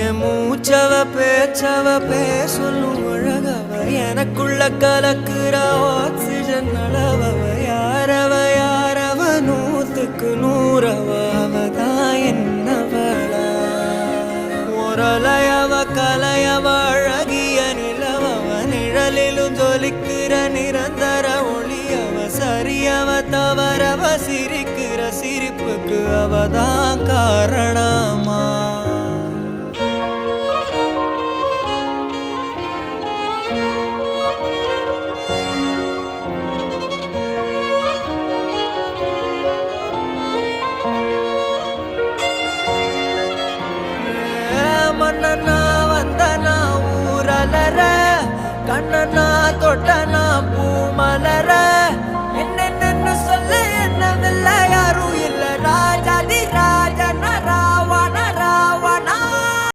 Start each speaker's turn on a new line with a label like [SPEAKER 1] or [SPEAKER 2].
[SPEAKER 1] என் மூச்சவ பேச்சவ பேசலும் அழகவ எனக்குள்ள கலக்குற ஆக்சிஜன் அளவவ யாரவ நூத்துக்கு நூறவ அவதான் என்னவளா ஒரலையவ கலையவ அழகிய நிலவவ நிழலிலும் ஜொலிக்கிற நிரந்தர ஒளியவ சரியவ தவறவ சிரிக்கிற சிரிப்புக்கு அவதான் காரணமா மன்னனா வந்தனா ஊரலர கண்ணனா தொட்டனா பூமலர